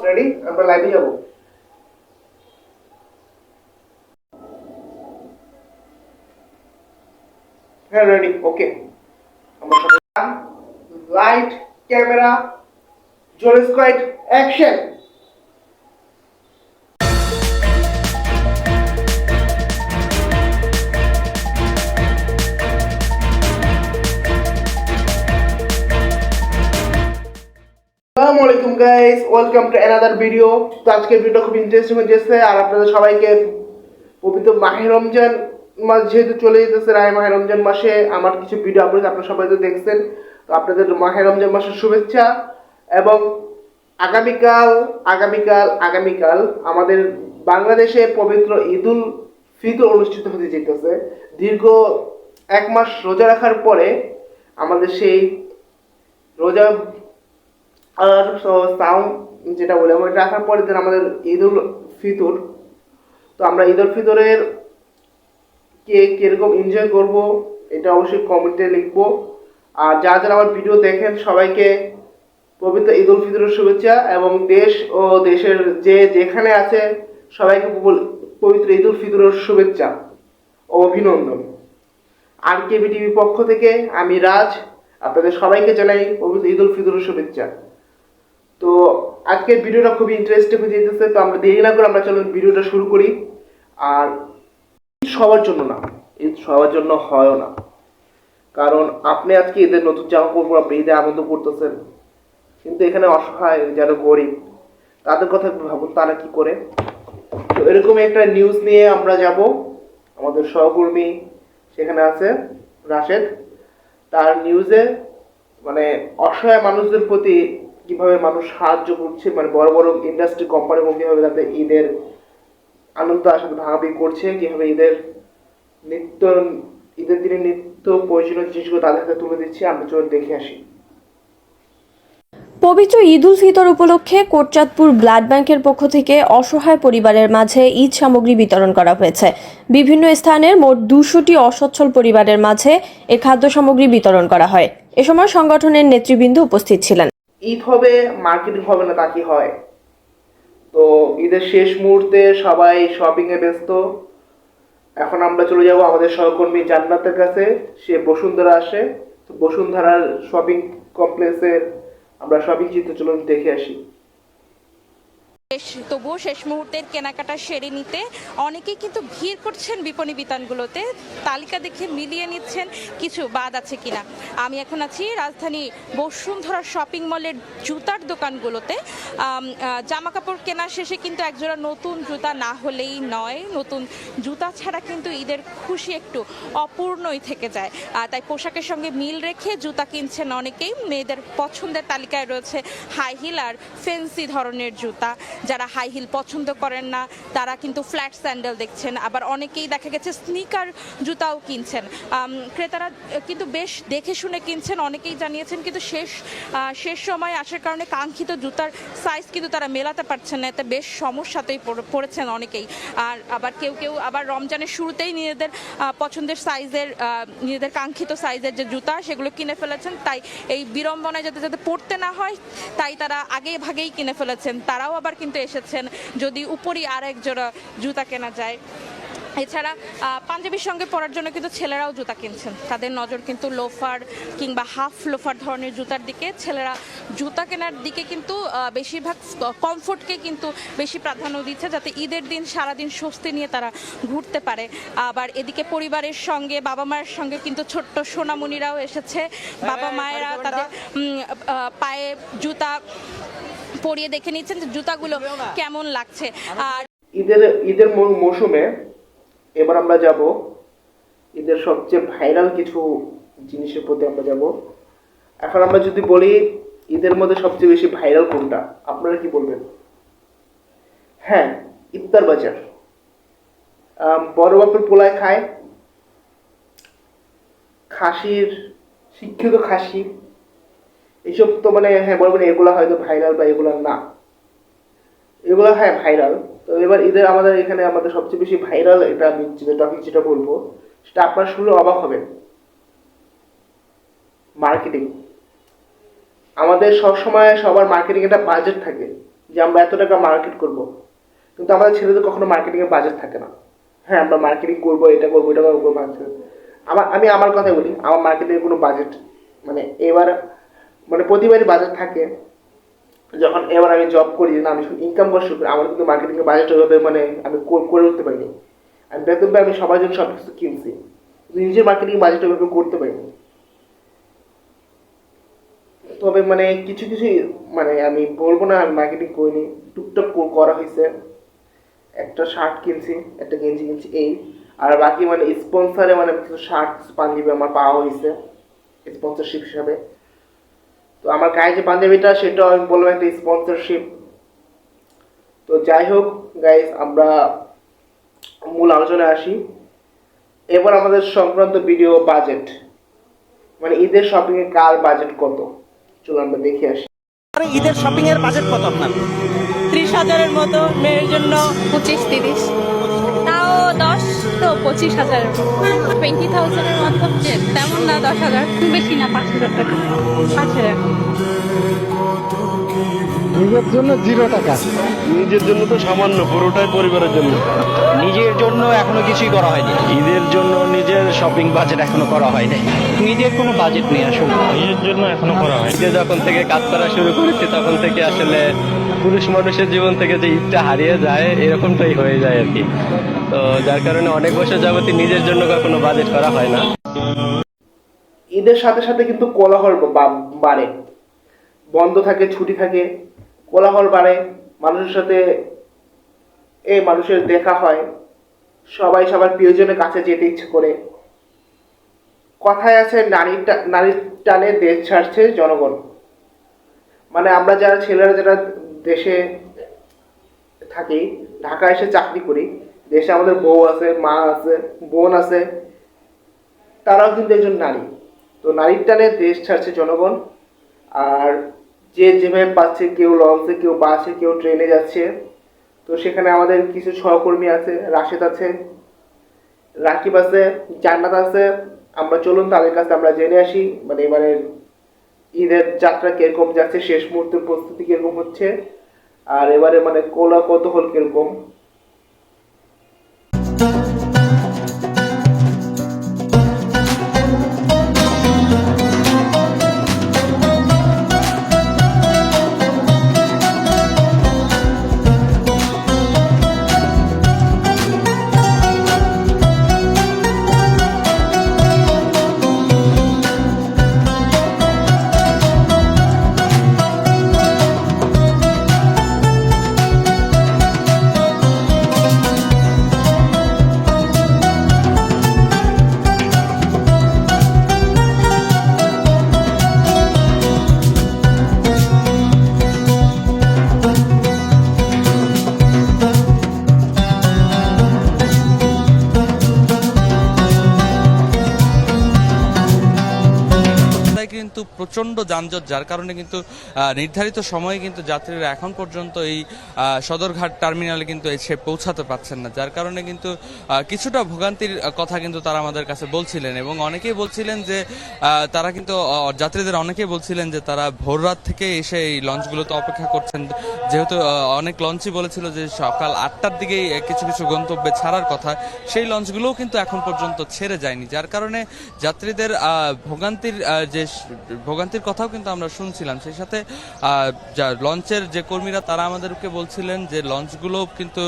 Ready? আমরা লাইভে যাব। হ্যাঁ রেডি, ওকে। আমরা সবাই লাইট, ক্যামেরা, জোরে স্কোয়াড, অ্যাকশন। আসসালামু আলাইকুম guys, welcome to another video. তো আজকের ভিডিও খুব ইন্টারেস্টিং হয়েছে আর আপনাদের সবাইকে পবিত্র মাহে রমজান মাস যেহেতু চলে যেতেছে, মাহে রমজান মাসে আমার কিছু ভিডিও আপলোড আপনারা সবাই তো দেখছেন। তো আপনাদের মাহে রমজান মাসের শুভেচ্ছা। এবং আগামীকাল আগামীকাল আমাদের বাংলাদেশে পবিত্র ঈদুল ফিতর অনুষ্ঠিত হতে যেতেছে। দীর্ঘ এক মাস রোজা রাখার পরে আমাদের সেই রোজা আর সাউন্ড যেটা বলে আমরা রাখার পরে দিন আমাদের ঈদুল ফিতর। তো আমরা ঈদুল ফিতরের কিরকম এনজয় করব এটা অবশ্যই কমেন্টে লিখবো। আর যারা যারা আমার ভিডিও দেখেন সবাইকে পবিত্র ঈদুল ফিতরের শুভেচ্ছা এবং দেশ ও দেশের যে যেখানে আছে সবাইকে পবিত্র ঈদুল ফিতরের শুভেচ্ছা ও অভিনন্দন। আর কেবি টিভির পক্ষ থেকে আমি রাজ আপনাদের সবাইকে জানাই পবিত্র ঈদুল ফিতরের শুভেচ্ছা। তো আজকের ভিডিওটা খুবই ইন্টারেস্টিং হয়ে যেতেছে। তো আমরা দেরি না করে আমরা চলুন ভিডিওটা শুরু করি। আর সবার জন্য না, ঈদ সবার জন্য হয়ও না, কারণ আপনি আজকে ঈদের নতুন জামা কাপড় আপনি ঈদে আনন্দ করতেছেন, কিন্তু এখানে অসহায় যারা গরিব তাদের কথা ভাবুন, তারা কি করে। তো এরকম একটা নিউজ নিয়ে আমরা যাব। আমাদের সহকর্মী সেখানে আছে রাশেদ, তার নিউজে মানে অসহায় মানুষদের প্রতি কিভাবে মানুষ সাহায্য করছে, মানে বড় বড় ইন্ডাস্ট্রি কোম্পানি কিভাবে তাদের ঈদের আনন্দ আসলে ভাগাভাগি করছে, কিভাবে ঈদের দিনে নিত্য প্রয়োজনীয় জিনিসগুলো তাদের হাতে তুলে দিচ্ছে। আমরা চলুন দেখে আসি। পবিত্র ঈদ উল ফিতর উপলক্ষে কোটচাঁদপুর ব্লাড ব্যাংকের পক্ষ থেকে অসহায় পরিবারের মাঝে ঈদ সামগ্রী বিতরণ করা হয়েছে। বিভিন্ন স্থানের মোট 200টি অসচ্ছল পরিবারের মাঝে এ খাদ্য সামগ্রী বিতরণ করা হয়। এ সময় সংগঠনের নেতৃবৃন্দ উপস্থিত ছিলেন। ঈদ হবে, মার্কেটিং হবে না তা কি হয়? তো ঈদের শেষ মুহূর্তে সবাই শপিং এ ব্যস্ত। এখন আমরা চলে যাব আমাদের সহকর্মী জান্নাতের কাছে, সে বসুন্ধরা আসে। তো বসুন্ধরার শপিং কমপ্লেক্সে আমরা শপিং চিত্র চলুন দেখে আসি। তবুও শেষ মুহূর্তের কেনাকাটা সেরে নিতে অনেকেই কিন্তু ভিড় করছেন বিপণী বিতানগুলোতে, তালিকা দেখে মিলিয়ে নিচ্ছেন কিছু বাদ আছে কিনা। আমি এখন আছি রাজধানী বসুন্ধরা শপিং মলের জুতার দোকানগুলোতে। জামা কাপড় কেনা শেষে কিন্তু একজোড়া নতুন জুতা না হলেই নয়, নতুন জুতা ছাড়া কিন্তু ঈদের খুশি একটু অপূর্ণই থেকে যায়। তাই পোশাকের সঙ্গে মিল রেখে জুতা কিনছেন অনেকেই। মেয়েদের পছন্দের তালিকায় রয়েছে হাই হিল আর ফেন্সি ধরনের জুতা। যারা হাই হিল পছন্দ করেন না তারা কিন্তু ফ্ল্যাট স্যান্ডেল দেখছেন, আবার অনেকেই দেখা গেছে স্নিকার জুতাও কিনছেন। ক্রেতারা কিন্তু বেশ দেখে শুনে কিনছেন, অনেকেই জানিয়েছেন কিন্তু শেষ সময় আসার কারণে কাঙ্ক্ষিত জুতার সাইজ কিন্তু তারা মেলাতে পারছেন না, এতে বেশ সমস্যাতেই পড়েছেন অনেকেই। আর আবার কেউ আবার রমজানের শুরুতেই নিজেদের পছন্দের সাইজের, নিজেদের কাঙ্ক্ষিত সাইজের যে জুতা সেগুলো কিনে ফেলেছেন। তাই এই বিড়ম্বনায় যাতে পড়তে না হয় তাই তারা আগে ভাগেই কিনে ফেলেছেন। তারাও আবার কিন্তু এসেছেন যদি উপরই আর এক জোড়া জুতা কেনা যায়। এছাড়া পাঞ্জাবির সঙ্গে পরার জন্য কিন্তু ছেলেরাও জুতা কিনছেন। তাদের নজর কিন্তু লোফার কিংবা হাফ লোফার ধরনের জুতার দিকে। ছেলেরা জুতা কেনার দিকে কিন্তু বেশিরভাগ কমফোর্টকে কিন্তু বেশি প্রাধান্য দিচ্ছে, যাতে ঈদের দিন সারাদিন স্বস্তি নিয়ে তারা ঘুরতে পারে। আবার এদিকে পরিবারের সঙ্গে বাবা মায়ের সঙ্গে কিন্তু ছোট্ট সোনামণিরাও এসেছে। বাবা মায়েরা তাদের পায়ে জুতা পরিয়ে দেখে নিচ্ছেন যে জুতাগুলো কেমন লাগছে। আর ঈদের মৌসুমে এবার আমরা যাব ঈদের সবচেয়ে ভাইরাল কিছু জিনিসের প্রতি আমরা যাব। এখন আমরা যদি বলি ঈদের মধ্যে সবচেয়ে বেশি ভাইরাল কোনটা, আপনারা কি বলবেন? হ্যাঁ, ইফতার বাজার। বড় বাপের পোলায় খায়, খাসির শিক্ষিত খাসি, এইসব তো মানে হ্যাঁ বলবেন এগুলো হয়তো ভাইরাল বা এগুলো না, এগুলো হ্যাঁ ভাইরাল। তো এবার ঈদের আমাদের এখানে আমাদের সবচেয়ে বেশি ভাইরাল এটা আমি যে টপিক যেটা বলবো সেটা আপনার শুনলে অবাক হবেন, মার্কেটিং। আমাদের সবসময় সবার মার্কেটিং একটা বাজেট থাকে, যে আমরা এত টাকা মার্কেট করব, কিন্তু আমাদের ছেলেদের কখনো মার্কেটিংয়ের বাজেট থাকে না। হ্যাঁ, আমরা মার্কেটিং করবো, এটা করবো, এটা করবো। আমি আমার কথাই বলি, আমার মার্কেটিংয়ের কোনো বাজেট মানে এবার মানে প্রতিবারই বাজেট থাকে। যখন এবার আমি জব করি না, আমি ইনকাম করা শুরু করি, আমার কিন্তু মার্কেটিংয়ের বাজেট ওইভাবে মানে আমি করে উঠতে পারিনি। আমি দেখতে আমি সবার জন্য সব কিছু কিনছি, নিজের মার্কেটিং বাজেট ওইভাবে করতে পারিনি। তবে মানে কিছু কিছু মানে আমি বলবো না আমি মার্কেটিং করিনি, টুকটাক করা হয়েছে। একটা শার্ট কিনছি, একটা গেঞ্জি কিনছি এই, আর বাকি মানে স্পন্সারে মানে কিছু শার্ট কিছু পাঞ্জাবি আমার পাওয়া হয়েছে স্পন্সরশিপ হিসাবে। তো আমার গায়ে যে পাঞ্জাবিটা সেটাও আমি বললাম একটা স্পন্সরশিপ। তো যাই হোক গাইস, আমরা মূল আলোচনায় আসি। এবার আমাদের সংক্রান্ত ভিডিও বাজেট, মানে ঈদের শপিং এ কার বাজেট কত, চলো আমরা দেখে আসি। ঈদের শপিং এর বাজেট কত আপনার? 30,000-এর মতো, মেয়ের জন্য 25-30, তাও 10 তো 25,000, 20,000-এর মতো, তেমন না, 10,000 বেশি না, 5,000 টাকা, 5,000। নিজের জন্য 0 টাকা। নিজের জন্য তো সামান্য, পুরোটাই পরিবারের জন্য। নিজের জন্য এখনো কিছুই করা হয়নি। ঈদের জন্য নিজের শপিং বাজেট এখনো করা হয়নি। নিজের কোনো বাজেট নেই আসলে। নিজের জন্য এখনো করা হয়। ঈদে যখন থেকে কাজ করা শুরু করেছি তখন থেকে আসলে পুরুষ মানুষের জীবন থেকে যে ঈদটা হারিয়ে যায় এরকমটাই হয়ে যায় আর কি। তো যার কারণে অনেক বছর যাবতীয় নিজের জন্য কখনো বাজেট করা হয় না। ঈদের সাথে সাথে কিন্তু কোলাহল বাড়ে, বন্ধ থাকে, ছুটি থাকে, কোলাহল বাড়ে, মানুষের সাথে মানুষের দেখা হয়, সবাই সবার প্রিয়জনের কাছে যেতে ইচ্ছে করে। কথায় আছে নারীর টানে দেশ ছাড়ছে জনগণ। মানে আমরা যারা ছেলেরা যারা দেশে থাকি, ঢাকায় এসে চাকরি করি, দেশে আমাদের বউ আছে, মা আছে, বোন আছে, তারাও কিন্তু একজন নারী। তো নারীর টানে দেশ ছাড়ছে জনগণ। আর যে যেভাবে পাচ্ছে, কেউ লঞ্চে, কেউ বাসে, কেউ ট্রেনে যাচ্ছে। তো সেখানে আমাদের কিছু সহকর্মী আছে, রাশেদ আছে, রাকিব আছে, জান্নাত আছে। আমরা চলুন তাদের কাছে আমরা জেনে আসি মানে এবারে ঈদের যাত্রা কিরকম যাচ্ছে, শেষ মুহূর্তের প্রস্তুতি কিরকম হচ্ছে, আর এবারে মানে কৌতূহল কিরকম। কিন্তু প্রচণ্ড যানজট, যার কারণে কিন্তু নির্ধারিত সময়ে কিন্তু যাত্রীরা এখন পর্যন্ত এই সদরঘাট টার্মিনালে কিন্তু এসে পৌঁছাতে পারছেন না, যার কারণে কিন্তু কিছুটা ভোগান্তির কথা কিন্তু তারা আমাদের কাছে বলছিলেন। এবং অনেকেই বলছিলেন যে তারা কিন্তু যাত্রীদের অনেকেই বলছিলেন যে তারা ভোর রাত থেকে এসে এই লঞ্চগুলোতে অপেক্ষা করছেন, যেহেতু অনেক লঞ্চই বলেছিল যে সকাল 8টার দিকেই কিছু কিছু গন্তব্যে ছাড়ার কথা, সেই লঞ্চগুলোও কিন্তু এখন পর্যন্ত ছেড়ে যায়নি, যার কারণে যাত্রীদের ভোগান্তির কথাও কিন্তু আমরা শুনছিলাম। সেই সাথে লঞ্চের যে কর্মীরা তারা আমাদেরকে বলছিলেন যে লঞ্চগুলো কিন্তু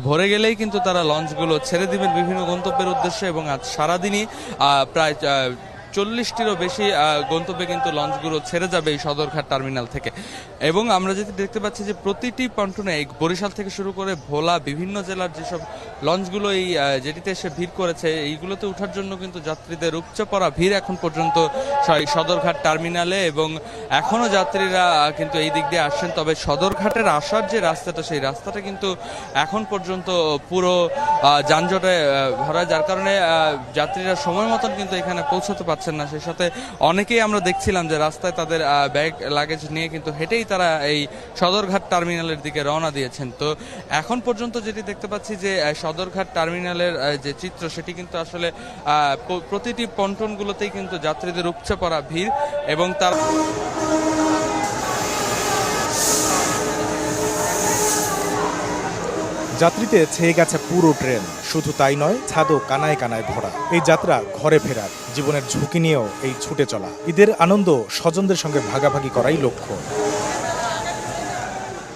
ভরে গেলেই কিন্তু তারা লঞ্চগুলো ছেড়ে দিবেন বিভিন্ন গন্তব্যের উদ্দেশ্যে, এবং আজ সারাদিনই প্রায় 40টিরও বেশি গন্তব্যে কিন্তু লঞ্চগুলো ছেড়ে যাবে এই সদরঘাট টার্মিনাল থেকে। এবং আমরা যেটি দেখতে পাচ্ছি যে প্রতিটি পন্টনে এই বরিশাল থেকে শুরু করে ভোলা বিভিন্ন জেলার যেসব লঞ্চগুলো এই যেটিতে এসে ভিড় করেছে, এইগুলোতে ওঠার জন্য কিন্তু যাত্রীদের উপচে পড়া ভিড় এখন পর্যন্ত সদরঘাট টার্মিনালে, এবং এখনও যাত্রীরা কিন্তু এই দিক দিয়ে আসছেন। তবে সদরঘাটের আসার যে রাস্তাটা, সেই রাস্তাটা কিন্তু এখন পর্যন্ত পুরো যানজটে ভরা, যার কারণে যাত্রীরা সময় মতন কিন্তু এখানে পৌঁছাতে পারছেন না। সেই সাথে অনেকেই আমরা দেখছিলাম যে রাস্তায় তাদের ব্যাগ লাগেজ নিয়ে কিন্তু হেঁটেই তারা এই সদরঘাট টার্মিনালের দিকে রওনা দিয়েছেন। তো এখন পর্যন্ত যেটি দেখতে পাচ্ছি যে সদরঘাট টার্মিনালের যে চিত্র, সেটি কিন্তু আসলে প্রতিটি পন্টনগুলোতেই কিন্তু যাত্রীদের উপচে পড়া ভিড়, এবং তার যাত্রীতে ছেয়ে গেছে পুরো ট্রেন। শুধু তাই নয়, ছাদও কানায় কানায় ভরা। এই যাত্রা ঘরে ফেরার, জীবনের ঝুঁকি নিয়েও এই ছুটে চলা। ঈদের আনন্দ স্বজনদের সঙ্গে ভাগাভাগি করাই লক্ষ্য।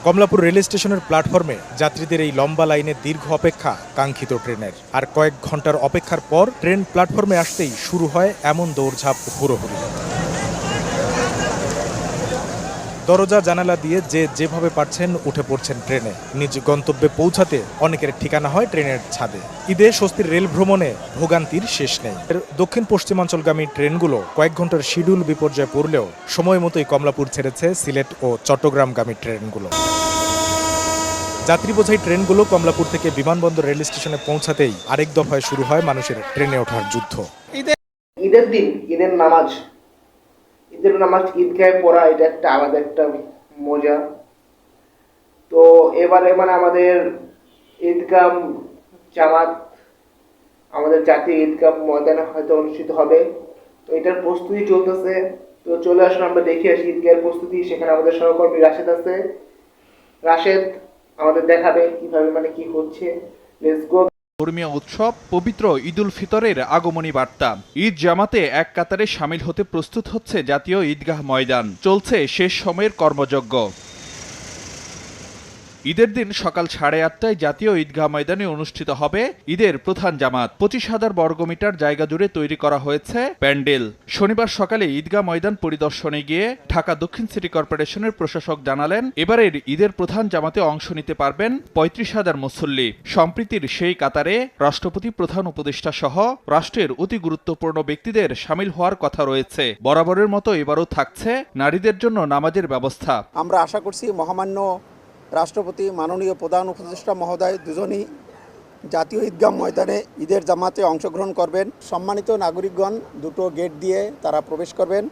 কমলাপুর রেল স্টেশনের প্ল্যাটফর্মে যাত্রীদের এই লম্বা লাইনে দীর্ঘ অপেক্ষা কাঙ্ক্ষিত ট্রেনের। আর কয়েক ঘন্টার অপেক্ষার পর ট্রেন প্ল্যাটফর্মে আসতেই শুরু হয় এমন দৌড়ঝাঁপ, হুড়োহুড়ি। দরজা জানালা দিয়ে যেভাবে পারছেন উঠে পড়ছেন ট্রেনে। নিজ গন্তব্যে পৌঁছাতে অনেকের ঠিকানা হয় ট্রেনের ছাদে। ঈদে স্বস্তির রেল ভ্রমণে ভোগান্তির শেষ নেই। দক্ষিণ পশ্চিমাঞ্চলগামী ট্রেনগুলো কয়েক ঘন্টার শিডিউল বিপর্যয়ে পড়লেও সময় মতোই কমলাপুর ছেড়েছে সিলেট ও চট্টগ্রামগামী ট্রেনগুলো। যাত্রী বোঝাই ট্রেনগুলো কমলাপুর থেকে বিমানবন্দর রেল স্টেশনে পৌঁছাতেই আরেক দফায় শুরু হয় মানুষের ট্রেনে ওঠার যুদ্ধ। ঈদের দিন ঈদের নামাজ ঈদগাহে পড়া, এটা একটা আলাদা একটা মজা। তো এবারে মানে আমাদের ঈদগাহ জামাত, আমাদের জাতীয় ঈদগাহ ময়দানে হয়তো অনুষ্ঠিত হবে। তো এটার প্রস্তুতি চলতেছে। তো চলে আসুন আমরা দেখে আসি ঈদগাহের প্রস্তুতি। সেখানে আমাদের সহকর্মী রাশেদ আছে। রাশেদ আমাদের দেখাবে কিভাবে মানে কি হচ্ছে। Let's go. ধর্মীয় উৎসব পবিত্র ঈদুল ফিতরের আগমনী বার্তা। ঈদ জামাতে এক কাতারে সামিল হতে প্রস্তুত হচ্ছে জাতীয় ঈদগাহ ময়দান। চলছে শেষ সময়ের কর্মযজ্ঞ। ঈদের দিন সকাল 8:30টায় জাতীয় ঈদগাহ ময়দানে অনুষ্ঠিত হবে ঈদের প্রধান জামাত। 25,000 বর্গমিটার জায়গা জুড়ে তৈরি করা হয়েছে প্যান্ডেল। শনিবার সকালে ঈদগাহ ময়দান পরিদর্শনে গিয়ে ঢাকা দক্ষিণ সিটি কর্পোরেশনের প্রশাসক জানালেন, এবারের ঈদের প্রধান জামাতে অংশ নিতে পারবেন 35,000 মুসল্লি। সম্প্রীতির সেই কাতারে রাষ্ট্রপতি, প্রধান উপদেষ্টা সহ রাষ্ট্রের অতি গুরুত্বপূর্ণ ব্যক্তিদের সামিল হওয়ার কথা রয়েছে। বরাবরের মতো এবারও থাকছে নারীদের জন্য নামাজের ব্যবস্থা। আমরা আশা করছি মহামান্য রাষ্ট্রপতি, মাননীয় প্রধান উপদেষ্টা মহোদয় দুজনই জাতীয় ঈদগাহ ময়দানে ঈদের জামাতে অংশগ্রহণ করবেন। সম্মানিত নাগরিকগণ দুটো গেট দিয়ে তারা প্রবেশ করবেন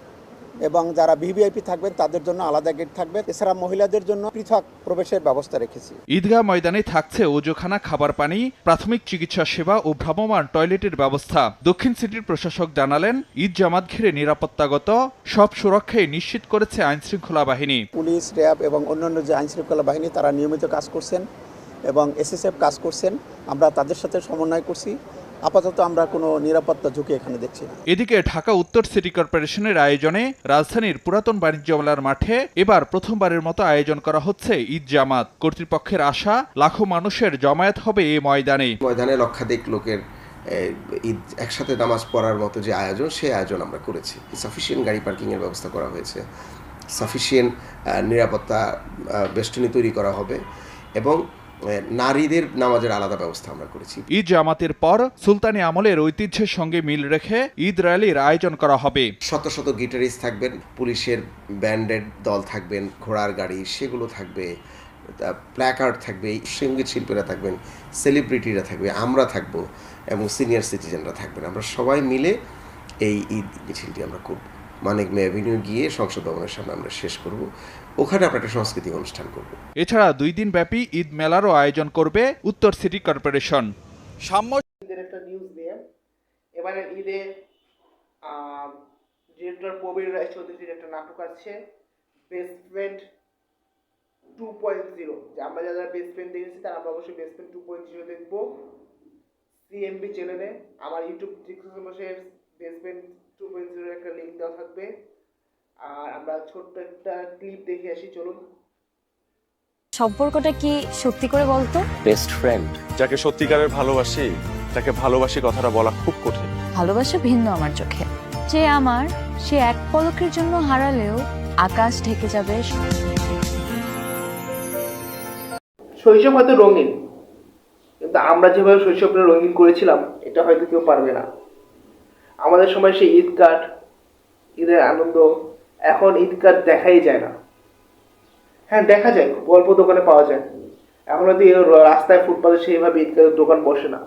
এবং যারা ভিভিআইপি থাকবেন তাদের জন্য আলাদা গেট থাকবে। এছাড়া মহিলাদের জন্য পৃথক প্রবেশের ব্যবস্থা রেখেছি। ঈদগাহ ময়দানে থাকছে ওজোখানা, খাবার পানি, প্রাথমিক চিকিৎসা সেবা ও ভ্রাম্যমাণ টয়লেটের ব্যবস্থা। দক্ষিণ সিটির প্রশাসক জানালেন, ঈদ জামাত ঘিরে নিরাপত্তাগত সব সুরক্ষাই নিশ্চিত করেছে আইনশৃঙ্খলা বাহিনী। পুলিশ, র্যাব এবং অন্যান্য যে আইনশৃঙ্খলা বাহিনী তারা নিয়মিত কাজ করছেন এবং এসএসএফ কাজ করছেন। আমরা তাদের সাথে সমন্বয় করছি। আপাতত আমরা কোনো নিরাপত্তা ঝুঁকি এখানে দেখছি না। এদিকে ঢাকা উত্তর সিটি কর্পোরেশনের আয়োজনে রাজধানীর পুরাতন বাণিজ্য মেলার মাঠে এবার প্রথমবারের মতো আয়োজন করা হচ্ছে ঈদ জামাত। কর্তৃপক্ষের আশা, লাখো মানুষের জমায়েত হবে এই ময়দানে। ময়দানে লক্ষাধিক লোকের ঈদ একসাথে নামাজ পড়ার মতো যে আয়োজন, সেই আয়োজন আমরা করেছি। সাফিসিয়েন্ট গাড়ি পার্কিংয়ের ব্যবস্থা করা হয়েছে, সাফিসিয়েন্ট নিরাপত্তা বেষ্টনী তৈরি করা হবে এবং নারীদের নামাজের আলাদা ব্যবস্থা আমরা করেছি। ঈদ জামাতের পর সুলতানি আমলের ঐতিহ্যের সঙ্গে মিল রেখে ঈদ র্যালির আয়োজন করা হবে। শত শত গিটারিস্ট থাকবেন, পুলিশের ব্যান্ডেড দল থাকবেন, ঘোড়ার গাড়ি সেগুলো থাকবে, প্ল্যাকার্ড থাকবে, সঙ্গীত শিল্পীরা থাকবেন, সেলিব্রিটিরা থাকবে, আমরা থাকবো এবং সিনিয়র সিটিজেনরা থাকবেন। আমরা সবাই মিলে এই ঈদ মিছিলটি আমরা করব। মানিক মে অ্যাভিনিউ গিয়ে সংসদ ভবনের সামনে আমরা শেষ করব। ওখানে আমরা একটা সাংস্কৃতিক অনুষ্ঠান করব। এছাড়া 2 দিন ব্যাপী ঈদ মেলারও আয়োজন করবে উত্তর সিটি কর্পোরেশন। ঈদের একটা নিউজ নিয়ে এবারে ঈদে ডিরেক্টর প্রবীর রায় চৌধুরীর একটা নাটক আছে বেস্ট ফ্রেন্ড 2.0। যে আমরা যারা বেস্ট ফ্রেন্ড দেখেছি তারা আমরা অবশ্যই বেস্ট ফ্রেন্ড 2.0 দেখবো সিএমবি চ্যানেলে। আমার ইউটিউব ডিসক্রিপশনে বেস্ট ফ্রেন্ড 2.0 একটা লিঙ্ক দেওয়া থাকবে। আর আমরা ছোট্ট একটা ক্লিপ দেখে আসি, চলুন। সম্পর্কটা কি সত্যি করে বলতো? বেস্ট ফ্রেন্ড যাকে সত্যিকারের ভালোবাসি তাকে ভালোবাসি কথাটা বলা খুব কঠিন। ভালোবাসা ভিন্ন আমার চোখে। যে আমার, সে এক পলকের জন্য হারালেও আকাশ ঢেকে যাবে। শৈশব হয়তো রঙিন, কিন্তু আমরা যেভাবে শৈশবটা রঙিন করেছিলাম এটা হয়তো কেউ পারবে না। আমাদের সময় সেই ঈদ কার্ড, ঈদের আনন্দ, এখন ঈদ কার্ড দেখাই যায় না। হ্যাঁ দেখা যায়, গল্প দোকানে পাওয়া যায়। এখন হয়তো রাস্তায় ফুটপাতে সেইভাবে ঈদ কার্ডের দোকান বসে না।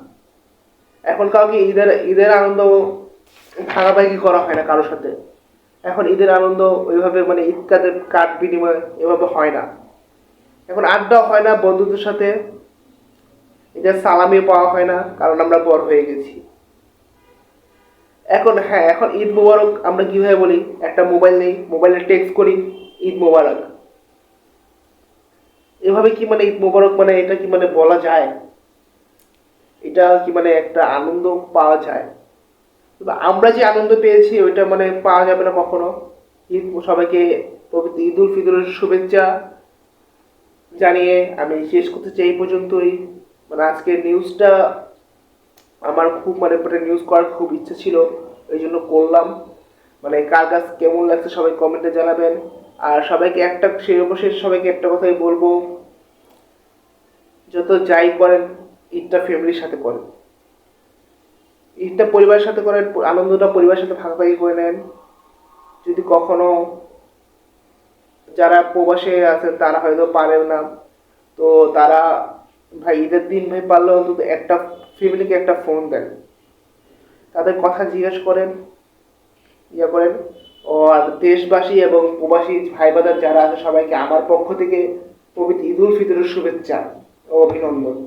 এখন কাউকে ঈদের আনন্দ ভাগাভাগি করা হয় না কারোর সাথে। এখন ঈদের আনন্দ ওইভাবে মানে ঈদ কার্ড বিনিময় এভাবে হয় না। এখন আড্ডাও হয় না বন্ধুদের সাথে, ঈদের সালামি পাওয়া হয় না, কারণ আমরা বড় হয়ে গেছি। এখন এখন ঈদ মোবারক আমরা কিভাবে বলি? একটা মোবাইল নেই, মোবাইলে টেক্সট করি ঈদ মোবারক। এভাবে কি মানে ঈদ মোবারক মানে এটা কি মানে বলা যায়? এটা কি মানে একটা আনন্দ পাওয়া যায়? কিন্তু আমরা যে আনন্দ পেয়েছি ওইটা মানে পাওয়া যাবে না কখনো। সবাইকে পবিত্র ঈদ উল ফিতরের শুভেচ্ছা জানিয়ে আমি শেষ করতে চাই এই পর্যন্তই। মানে আজকের নিউজটা আমার খুব মানে নিউজ করার খুব ইচ্ছে ছিল, এই জন্য করলাম। মানে কার কাছ কেমন লাগছে সবাই কমেন্টে জানাবেন। আর সবাইকে একটা সর্বশেষ সবাইকে একটা কথাই বলবো, যত যাই করেন ঈদটা ফ্যামিলির সাথে করেন, ঈদটা পরিবারের সাথে করেন, আনন্দটা পরিবারের সাথে ভাগাভাগি করে নেন। যদি কখনো যারা প্রবাসে আছেন তারা হয়তো পারেন না, তো তারা ভাই ঈদের দিন ভাই পারলে অন্তত একটা ফ্যামিলিকে একটা ফোন দেন, তাদের কথা জিজ্ঞেস করেন, ইয়ে করেন। আর দেশবাসী এবং প্রবাসী ভাই বাদার যারা আছে সবাইকে আমার পক্ষ থেকে পবিত্র ঈদ উল ফিতরের শুভেচ্ছা ও অভিনন্দন।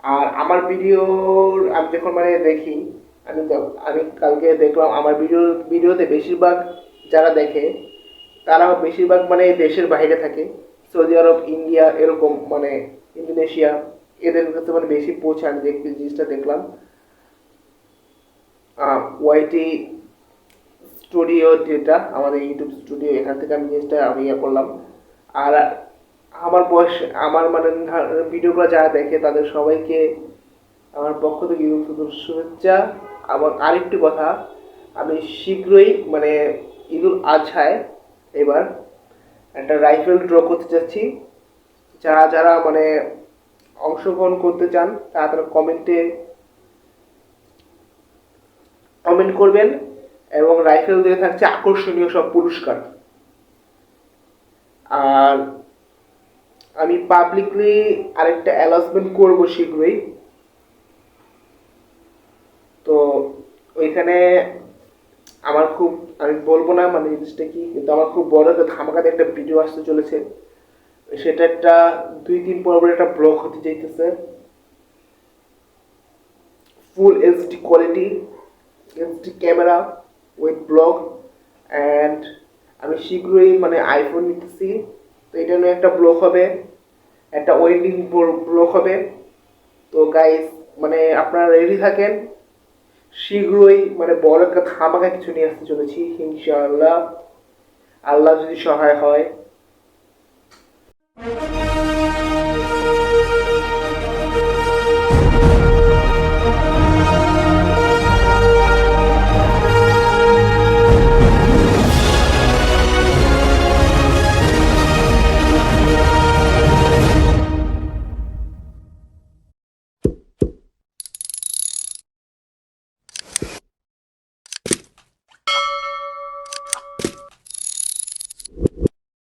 আর আমার ভিডিওর আমি যখন মানে দেখি, আমি কালকে দেখলাম আমার ভিডিওতে বেশিরভাগ যারা দেখে তারা বেশিরভাগ মানে দেশের বাইরে থাকে, সৌদি আরব, ইন্ডিয়া, এরকম মানে ইন্দোনেশিয়া, এদের কাছে মানে বেশি পৌঁছে। আমি জিনিসটা দেখলাম ওয়াইটি স্টুডিও, যেটা আমাদের ইউটিউব স্টুডিও, এখান থেকে আমি জিনিসটা আমি ইয়ে করলাম। আর আমার বয়স আমার মানে ভিডিওগুলো যারা দেখে তাদের সবাইকে আমার পক্ষ থেকে ঈদ উল ফিতরের শুভেচ্ছা। আবার আরেকটি কথা, আমি শীঘ্রই মানে ঈদুল আজহায় এবার একটা রাইফেল ড্র করতে যাচ্ছি। যারা যারা মানে অংশগ্রহণ করতে চান তারা কমেন্ট করবেন, এবং রাইফেল দিয়ে থাকছে আকর্ষণীয় সব পুরস্কার। আর আমি পাবলিকলি আরেকটা অ্যানাউন্সমেন্ট করব শীঘ্রই, তো ওইখানে আমার খুব, আমি বলবো না মানে জিনিসটা কি, কিন্তু আমার খুব বড় একটা ধামাকাতে একটা ভিডিও আসতে চলেছে। সেটা একটা 2-3 পর্বের একটা ব্লগ হতে চাইতেছে, full HD quality, HD camera with blog. And আমি শীঘ্রই মানে আইফোন নিতেছি, তো এটা নিয়ে একটা ব্লগ হবে, একটা ওয়েডিং ব্লগ হবে। তো গাইস মানে আপনারা রেডি থাকেন, শীঘ্রই মানে বড় একটা ধামাকা কিছু নিয়ে আসতে চলেছি ইনশাআল্লাহ, আল্লাহ যদি সহায় হয়।